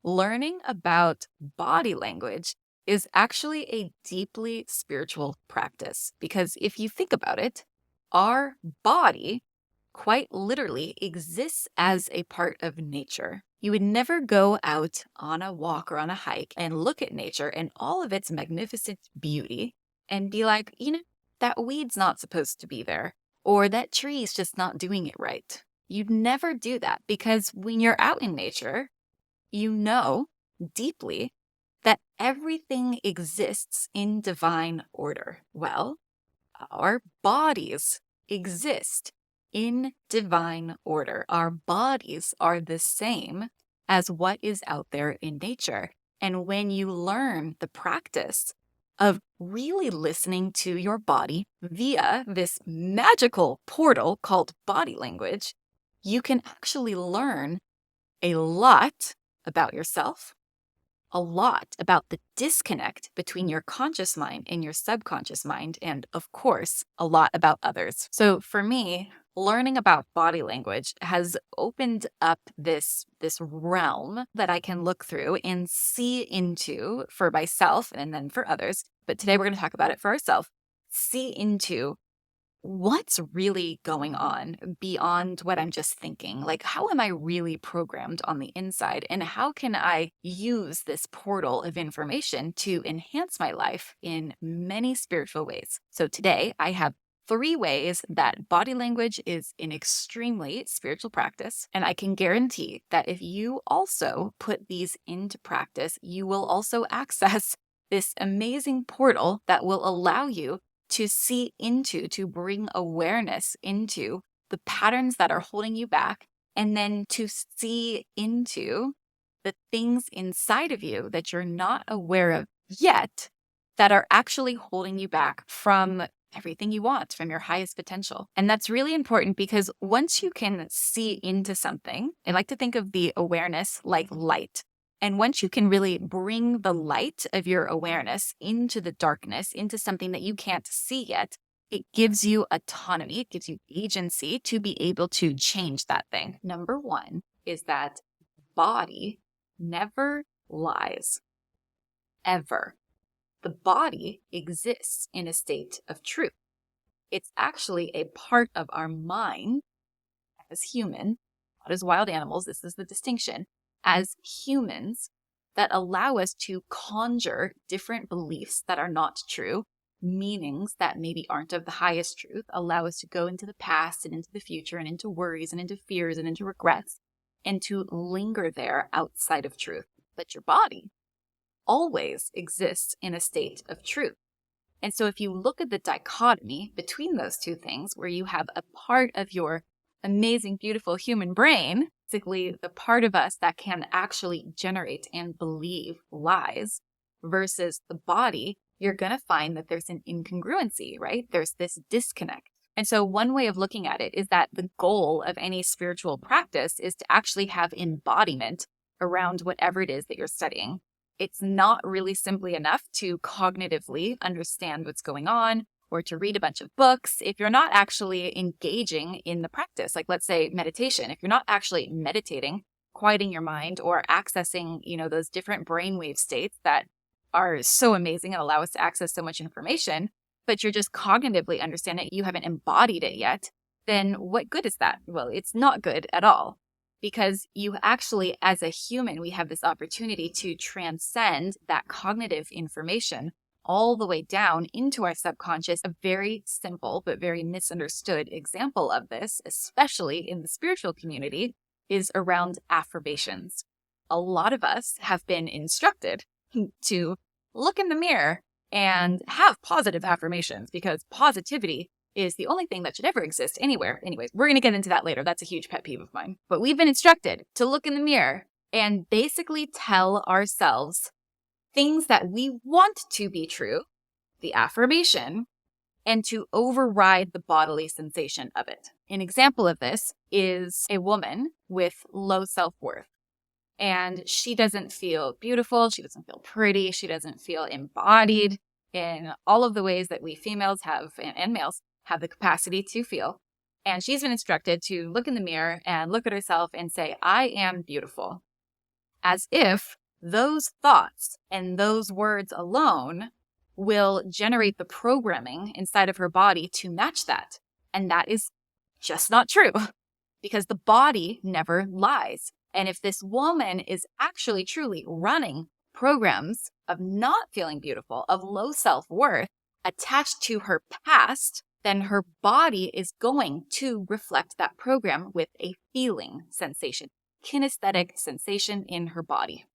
learning about body language is actually a deeply spiritual practice because if you think about it, our body quite literally exists as a part of nature. You would never go out on a walk or on a hike and look at nature and all of its magnificent beauty and be like, that weed's not supposed to be there, or that tree's just not doing it right. You'd never do that because when you're out in nature, you know deeply that everything exists in divine order. Well, our bodies exist in divine order. Our bodies are the same as what is out there in nature. And when you learn the practice of really listening to your body via this magical portal called body language, you can actually learn a lot about yourself, a lot about the disconnect between your conscious mind and your subconscious mind, and of course, a lot about others. So for me, learning about body language has opened up this realm that I can look through and see into for myself and then for others. But today we're going to talk about it for ourselves. See into what's really going on beyond what I'm just thinking? Like, how am I really programmed on the inside? And how can I use this portal of information to enhance my life in many spiritual ways? So today I have 3 ways that body language is an extremely spiritual practice. And I can guarantee that if you also put these into practice, you will also access this amazing portal that will allow you to see into, to bring awareness into the patterns that are holding you back, and then to see into the things inside of you that you're not aware of yet that are actually holding you back from everything you want, from your highest potential. And that's really important because once you can see into something, I like to think of the awareness like light. And once you can really bring the light of your awareness into the darkness, into something that you can't see yet, it gives you autonomy, it gives you agency to be able to change that thing. Number 1 is that body never lies, ever. The body exists in a state of truth. It's actually a part of our mind as human, not as wild animals. This is the distinction. As humans that allow us to conjure different beliefs that are not true, meanings that maybe aren't of the highest truth, allow us to go into the past and into the future and into worries and into fears and into regrets and to linger there outside of truth. But your body always exists in a state of truth. And so if you look at the dichotomy between those two things, where you have a part of your amazing, beautiful human brain, basically the part of us that can actually generate and believe lies, versus the body, you're going to find that there's an incongruency, right? There's this disconnect. And so one way of looking at it is that the goal of any spiritual practice is to actually have embodiment around whatever it is that you're studying. It's not really simply enough to cognitively understand what's going on or to read a bunch of books if you're not actually engaging in the practice. Like, let's say meditation. If you're not actually meditating, quieting your mind, or accessing, those different brainwave states that are so amazing and allow us to access so much information, but you're just cognitively understanding it, you haven't embodied it yet, then what good is that? Well, it's not good at all. Because you actually, as a human, we have this opportunity to transcend that cognitive information all the way down into our subconscious. A very simple but very misunderstood example of this, especially in the spiritual community, is around affirmations. A lot of us have been instructed to look in the mirror and have positive affirmations because positivity is the only thing that should ever exist anywhere. Anyways, we're going to get into that later. That's a huge pet peeve of mine. But we've been instructed to look in the mirror and basically tell ourselves things that we want to be true, the affirmation, and to override the bodily sensation of it. An example of this is a woman with low self-worth. And she doesn't feel beautiful. She doesn't feel pretty. She doesn't feel embodied in all of the ways that we females have and males have the capacity to feel. And she's been instructed to look in the mirror and look at herself and say, I am beautiful. as if those thoughts and those words alone will generate the programming inside of her body to match that. And that is just not true because the body never lies. And if this woman is actually truly running programs of not feeling beautiful, of low self-worth attached to her past, then her body is going to reflect that program with a feeling sensation, kinesthetic sensation in her body.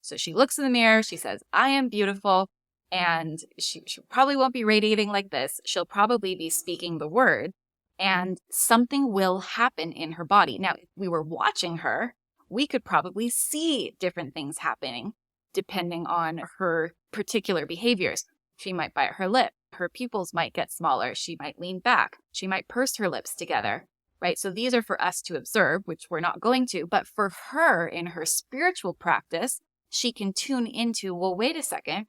So she looks in the mirror, she says, I am beautiful, and she probably won't be radiating like this. She'll probably be speaking the word, and something will happen in her body. Now, if we were watching her, we could probably see different things happening depending on her particular behaviors. She might bite her lip. Her pupils might get smaller. She might lean back. She might purse her lips together, right? So these are for us to observe, which we're not going to. But for her, in her spiritual practice, she can tune into, well, wait a second.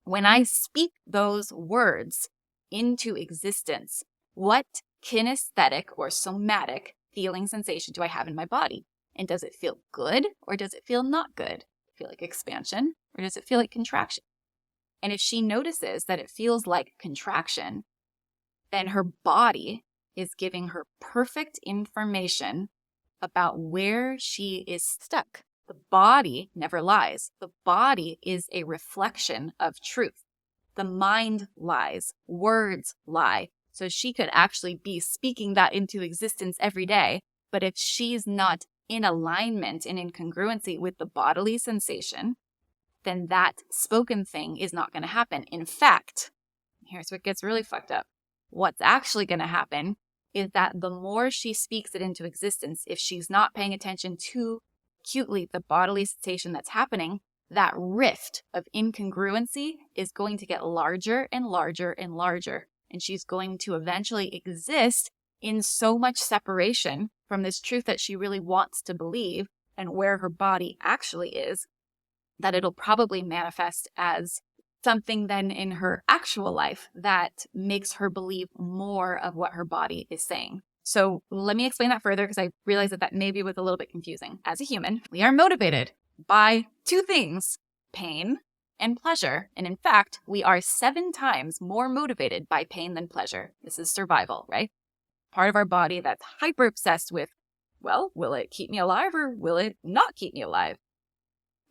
When I speak those words into existence, what kinesthetic or somatic feeling sensation do I have in my body? And does it feel good or does it feel not good? Feel like expansion or does it feel like contraction? And if she notices that it feels like contraction, then her body is giving her perfect information about where she is stuck. The body never lies. The body is a reflection of truth. The mind lies. Words lie. So she could actually be speaking that into existence every day. But if she's not in alignment and in congruency with the bodily sensation, then that spoken thing is not going to happen. In fact, here's what gets really fucked up. What's actually going to happen is that the more she speaks it into existence, if she's not paying attention to acutely the bodily sensation that's happening, that rift of incongruency is going to get larger and larger and larger. And she's going to eventually exist in so much separation from this truth that she really wants to believe and where her body actually is, that it'll probably manifest as something then in her actual life that makes her believe more of what her body is saying. So let me explain that further because I realize that maybe was a little bit confusing. As a human, we are motivated by two things, pain and pleasure. And in fact, we are 7 times more motivated by pain than pleasure. This is survival, right? Part of our body that's hyper obsessed with, well, will it keep me alive or will it not keep me alive?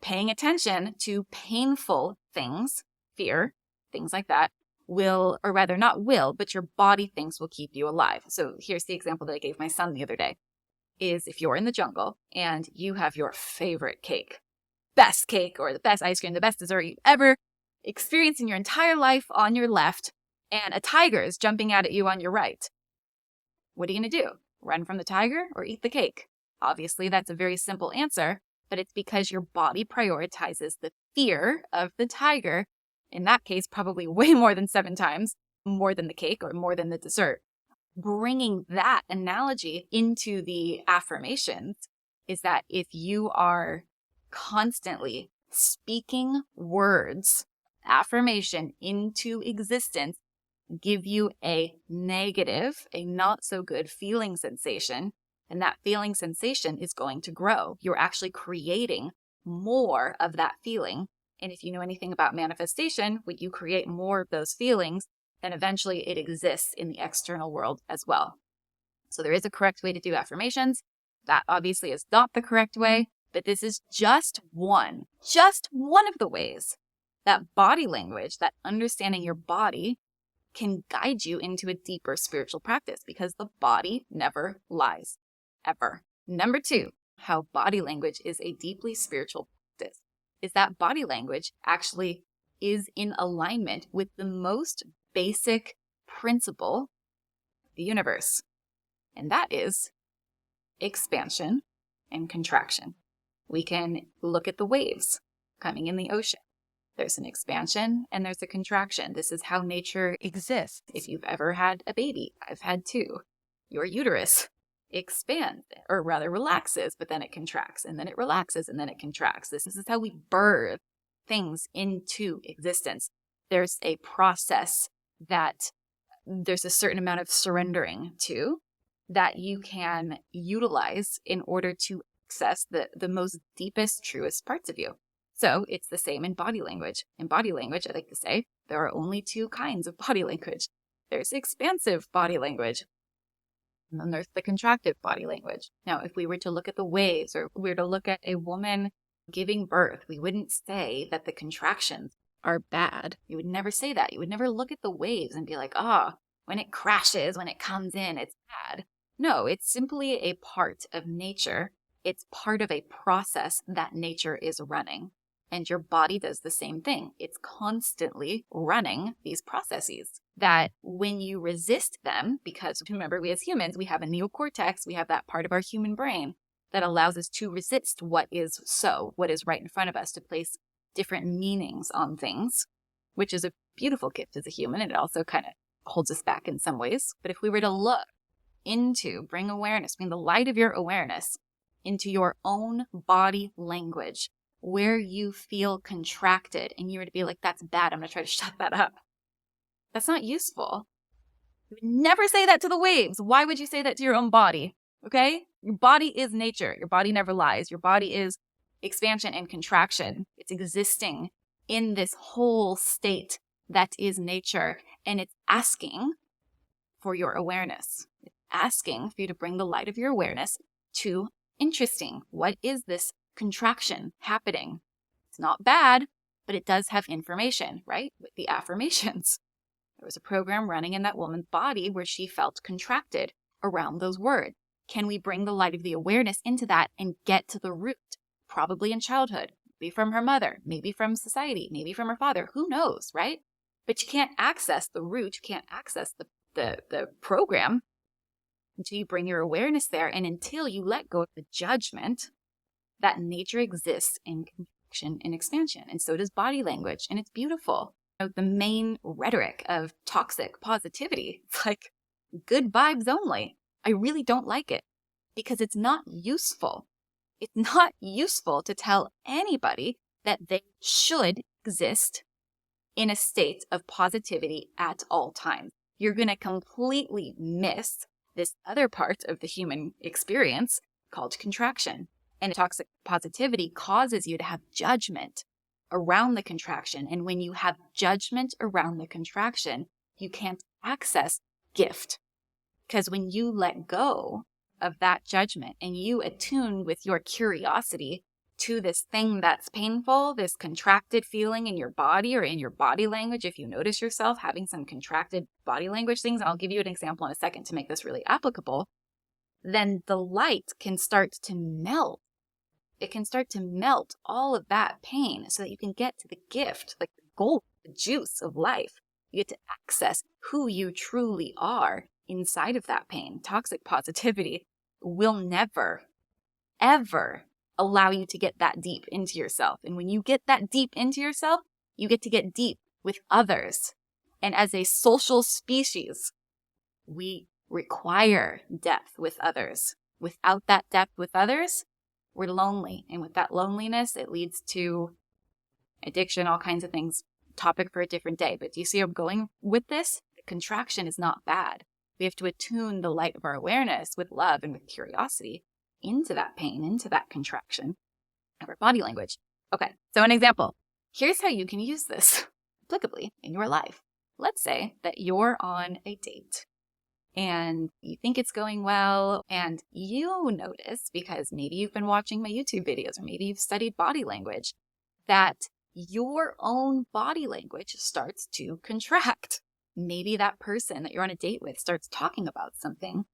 Paying attention to painful things, fear, things like that, will, or rather not will, but your body thinks will keep you alive. So here's the example that I gave my son the other day, is if you're in the jungle and you have your favorite cake, best cake or the best ice cream, the best dessert you've ever experienced in your entire life on your left, and a tiger is jumping out at you on your right. What are you going to do? Run from the tiger or eat the cake? Obviously, that's a very simple answer, but it's because your body prioritizes the fear of the tiger, in that case, probably way more than 7 times, more than the cake or more than the dessert. Bringing that analogy into the affirmations is that if you are constantly speaking words, affirmation into existence, give you a negative, a not so good feeling sensation, and that feeling sensation is going to grow. You're actually creating more of that feeling. And if you know anything about manifestation, when you create more of those feelings, then eventually it exists in the external world as well. So there is a correct way to do affirmations. That obviously is not the correct way, but this is just one of the ways that body language, that understanding your body, can guide you into a deeper spiritual practice because the body never lies, ever. Number 2, how body language is a deeply spiritual practice is that body language actually is in alignment with the most basic principle of the universe, and that is expansion and contraction. We can look at the waves coming in the ocean. There's an expansion and there's a contraction. This is how nature exists. If you've ever had a baby, I've had 2. Your uterus expands, or rather relaxes, but then it contracts, and then it relaxes, and then it contracts. This is how we birth things into existence. There's a process that there's a certain amount of surrendering to that you can utilize in order to access the most deepest, truest parts of you. So it's the same in body language. In body language, I like to say, there are only two kinds of body language. There's expansive body language, and then there's the contractive body language. Now, if we were to look at the waves, or if we were to look at a woman giving birth, we wouldn't say that the contractions are bad. You would never say that. You would never look at the waves and be like, when it crashes, when it comes in, it's bad. No, it's simply a part of nature. It's part of a process that nature is running. And your body does the same thing. It's constantly running these processes that when you resist them, because remember, we as humans, we have a neocortex, we have that part of our human brain that allows us to resist what is right in front of us, to place different meanings on things, which is a beautiful gift as a human. And it also kind of holds us back in some ways. But if we were to bring awareness, bring the light of your awareness into your own body language, where you feel contracted, and you were to be like, that's bad, I'm going to try to shut that up. That's not useful. You would never say that to the waves. Why would you say that to your own body? Okay? Your body is nature. Your body never lies. Your body is expansion and contraction. It's existing in this whole state that is nature, and it's asking for your awareness. It's asking for you to bring the light of your awareness to, interesting, what is this contraction happening? It's not bad, but it does have information, right? With the affirmations. There was a program running in that woman's body where she felt contracted around those words. Can we bring the light of the awareness into that and get to the root? Probably in childhood, maybe from her mother, maybe from society, maybe from her father, who knows, right? But you can't access the root, you can't access the program until you bring your awareness there, and until you let go of the judgment that nature exists in contraction and expansion. And so does body language, and it's beautiful. The main rhetoric of toxic positivity, it's like good vibes only. I really don't like it because it's not useful. It's not useful to tell anybody that they should exist in a state of positivity at all times. You're going to completely miss this other part of the human experience called contraction. And toxic positivity causes you to have judgment around the contraction. And when you have judgment around the contraction, you can't access gift. Because when you let go of that judgment and you attune with your curiosity to this thing that's painful, this contracted feeling in your body or in your body language, if you notice yourself having some contracted body language things, I'll give you an example in a second to make this really applicable, then the light can start to melt. It can start to melt all of that pain so that you can get to the gift, like the gold, the juice of life. You get to access who you truly are inside of that pain. Toxic positivity will never, ever allow you to get that deep into yourself. And when you get that deep into yourself, you get to get deep with others. And as a social species, we require depth with others. Without that depth with others, we're lonely. And with that loneliness, it leads to addiction, all kinds of things. Topic for a different day. But do you see where I'm going with this? The contraction is not bad. We have to attune the light of our awareness with love and with curiosity into that pain, into that contraction of our body language. Okay, so an example. Here's how you can use this applicably in your life. Let's say that you're on a date and you think it's going well, and you notice, because maybe you've been watching my YouTube videos or maybe you've studied body language, that your own body language starts to contract. Maybe that person that you're on a date with starts talking about something,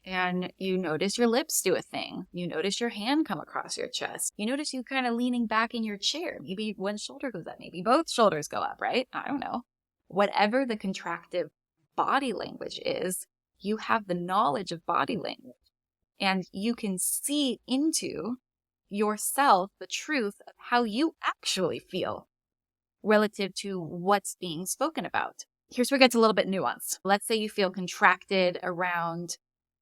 and you notice your lips do a thing. You notice your hand come across your chest. You notice you kind of leaning back in your chair. Maybe one shoulder goes up. Maybe both shoulders go up, right? I don't know. Whatever the contractive body language is, you have the knowledge of body language, and you can see into yourself the truth of how you actually feel relative to what's being spoken about. Here's where it gets a little bit nuanced. Let's say you feel contracted around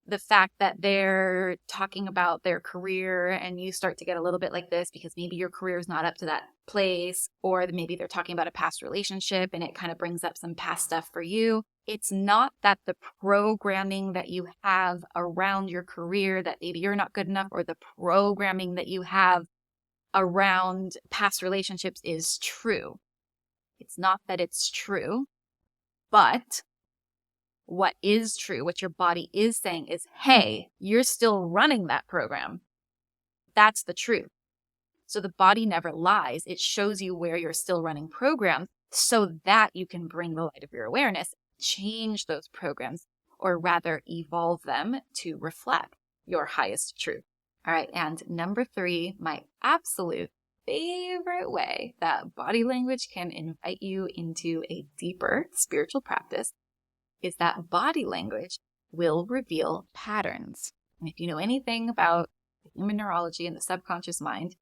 the fact that they're talking about their career, and you start to get a little bit like this because maybe your career is not up to that place, or maybe they're talking about a past relationship and it kind of brings up some past stuff for you. It's not that the programming that you have around your career that maybe you're not good enough, or the programming that you have around past relationships is true. It's not that it's true, but what is true, what your body is saying is, hey, you're still running that program. That's the truth. So the body never lies. It shows you where you're still running programs so that you can bring the light of your awareness, change those programs, or rather evolve them to reflect your highest truth. All right. And number 3, my absolute favorite way that body language can invite you into a deeper spiritual practice is that body language will reveal patterns. And if you know anything about human neurology and the subconscious mind,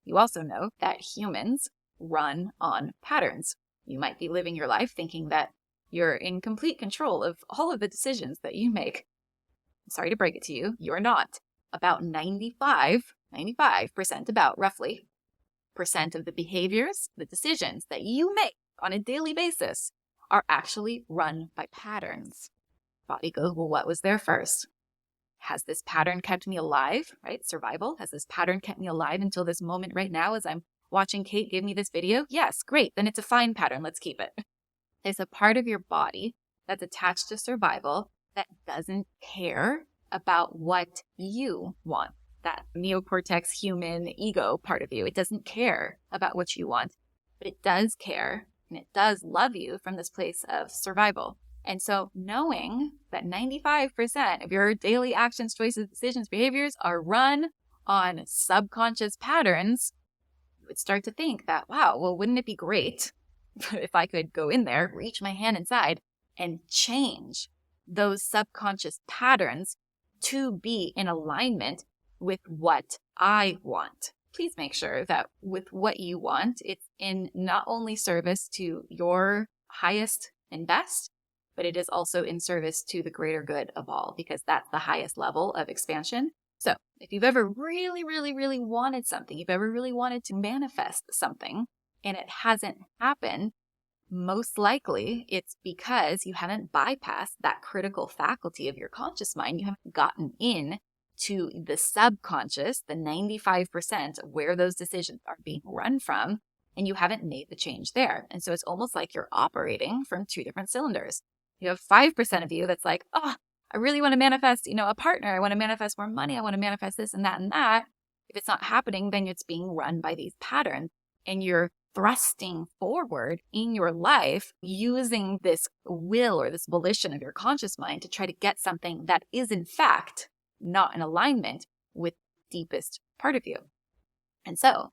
you also know that humans run on patterns. You might be living your life thinking that you're in complete control of all of the decisions that you make. I'm sorry to break it to you, you're not. About 95% about roughly percent of the behaviors, the decisions that you make on a daily basis are actually run by patterns. Body goes, well, what was there first? Has this pattern kept me alive, right? Survival. Has this pattern kept me alive until this moment right now as I'm watching Kate give me this video? Yes, great. Then it's a fine pattern. Let's keep it. There's a part of your body that's attached to survival that doesn't care about what you want. That neocortex human ego part of you. It doesn't care about what you want, but it does care and it does love you from this place of survival. And so knowing that 95% of your daily actions, choices, decisions, behaviors are run on subconscious patterns, you would start to think that, wow, well, wouldn't it be great if I could go in there, reach my hand inside, and change those subconscious patterns to be in alignment with what I want. Please make sure that with what you want, it's in not only service to your highest and best, but it is also in service to the greater good of all, because that's the highest level of expansion. So if you've ever really, really, really wanted something, you've ever really wanted to manifest something, and it hasn't happened, most likely it's because you haven't bypassed that critical faculty of your conscious mind. You haven't gotten in to the subconscious, the 95% where those decisions are being run from, and you haven't made the change there. And so it's almost like you're operating from 2 different cylinders. You have 5% of you that's like, oh, I really want to manifest, a partner. I want to manifest more money. I want to manifest this and that and that. If it's not happening, then it's being run by these patterns, and you're thrusting forward in your life using this will or this volition of your conscious mind to try to get something that is in fact not in alignment with the deepest part of you. And so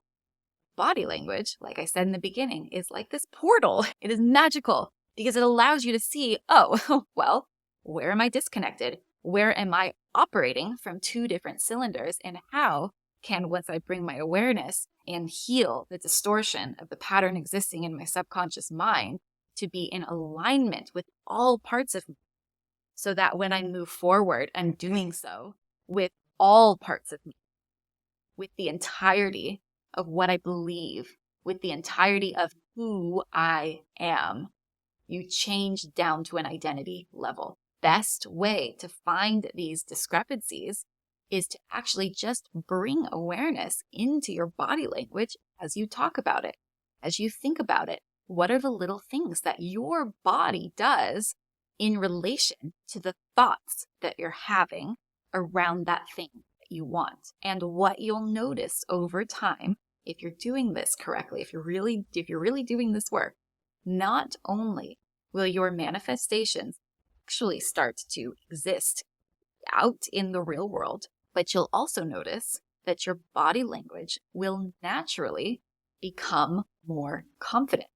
body language, like I said in the beginning, is like this portal. It is magical because it allows you to see, oh, well, where am I disconnected? Where am I operating from 2 different cylinders? And how can, once I bring my awareness and heal the distortion of the pattern existing in my subconscious mind to be in alignment with all parts of me, so that when I move forward, I'm doing so with all parts of me, with the entirety of what I believe, with the entirety of who I am. You change down to an identity level. Best way to find these discrepancies is to actually just bring awareness into your body language as you talk about it, as you think about it. What are the little things that your body does in relation to the thoughts that you're having around that thing that you want? And what you'll notice over time, if you're doing this correctly, if you're really doing this work, not only will your manifestations actually start to exist out in the real world, but you'll also notice that your body language will naturally become more confident.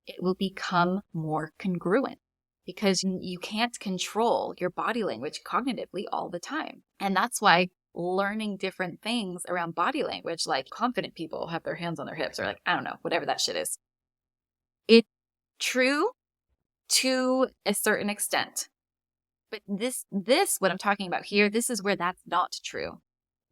It will become more congruent because you can't control your body language cognitively all the time. And that's why learning different things around body language, like confident people have their hands on their hips, or like, I don't know, whatever that shit is. It's true to a certain extent. But this, what I'm talking about here, this is where that's not true,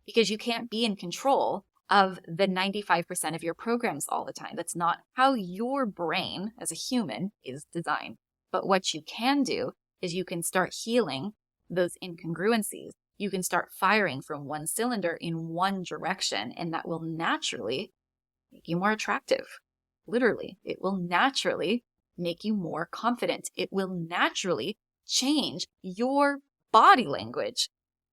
because you can't be in control of the 95% of your programs all the time. That's not how your brain as a human is designed. But what you can do is you can start healing those incongruencies. You can start firing from one cylinder in one direction, and that will naturally make you more attractive. Literally, it will naturally make you more confident. It will naturally change your body language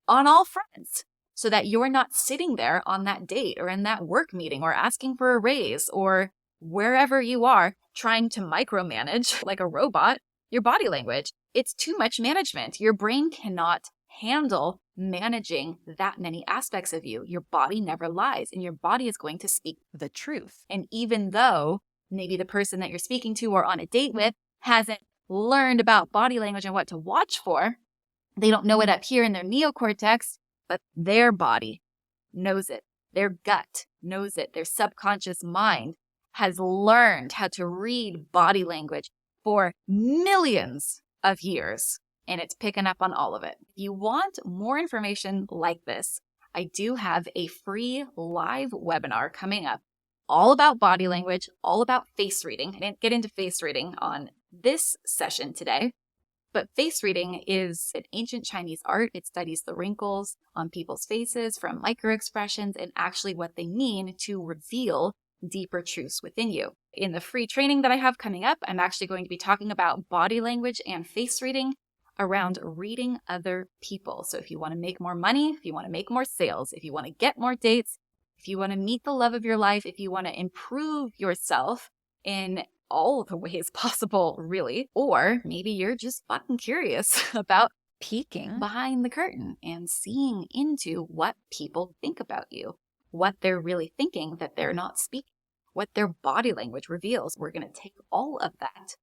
on all fronts so that you're not sitting there on that date or in that work meeting or asking for a raise or wherever you are trying to micromanage like a robot your body language. It's too much management. Your brain cannot handle managing that many aspects of you. Your body never lies, and your body is going to speak the truth. And even though maybe the person that you're speaking to or on a date with hasn't learned about body language and what to watch for, they don't know it up here in their neocortex, but their body knows it. Their gut knows it. Their subconscious mind has learned how to read body language for millions of years, and it's picking up on all of it. If you want more information like this, I do have a free live webinar coming up all about body language, all about face reading. I didn't get into face reading on this session today, but face reading is an ancient Chinese art. It studies the wrinkles on people's faces from microexpressions and actually what they mean to reveal deeper truths within you. In the free training that I have coming up, I'm actually going to be talking about body language and face reading around reading other people. So if you want to make more money, if you want to make more sales, if you want to get more dates, if you want to meet the love of your life, if you want to improve yourself in all of the ways possible, really, or maybe you're just fucking curious about peeking behind the curtain and seeing into what people think about you, what they're really thinking that they're not speaking, what their body language reveals. We're going to take all of that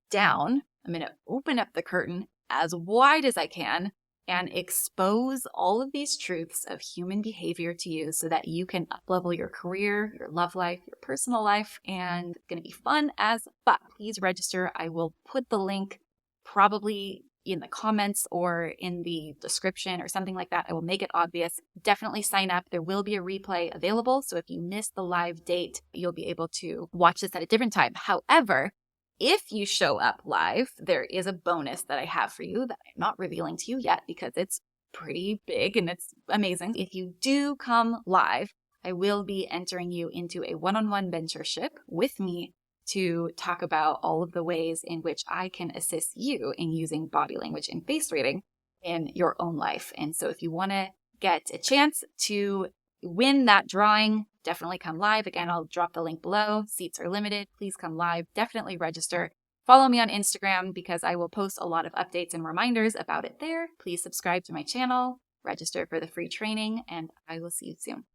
down. I'm going to open up the curtain as wide as I can and expose all of these truths of human behavior to you so that you can uplevel your career, your love life, your personal life, and it's going to be fun as fuck. Please register. I will put the link probably in the comments or in the description or something like that. I will make it obvious. Definitely sign up. There will be a replay available. So if you miss the live date, you'll be able to watch this at a different time. However, if you show up live, there is a bonus that I have for you that I'm not revealing to you yet because it's pretty big and it's amazing. If you do come live, I will be entering you into a one-on-one mentorship with me to talk about all of the ways in which I can assist you in using body language and face reading in your own life. And so if you want to get a chance to win that drawing, definitely come live. Again, I'll drop the link below. Seats are limited. Please come live. Definitely register. Follow me on Instagram because I will post a lot of updates and reminders about it there. Please subscribe to my channel, register for the free training, and I will see you soon.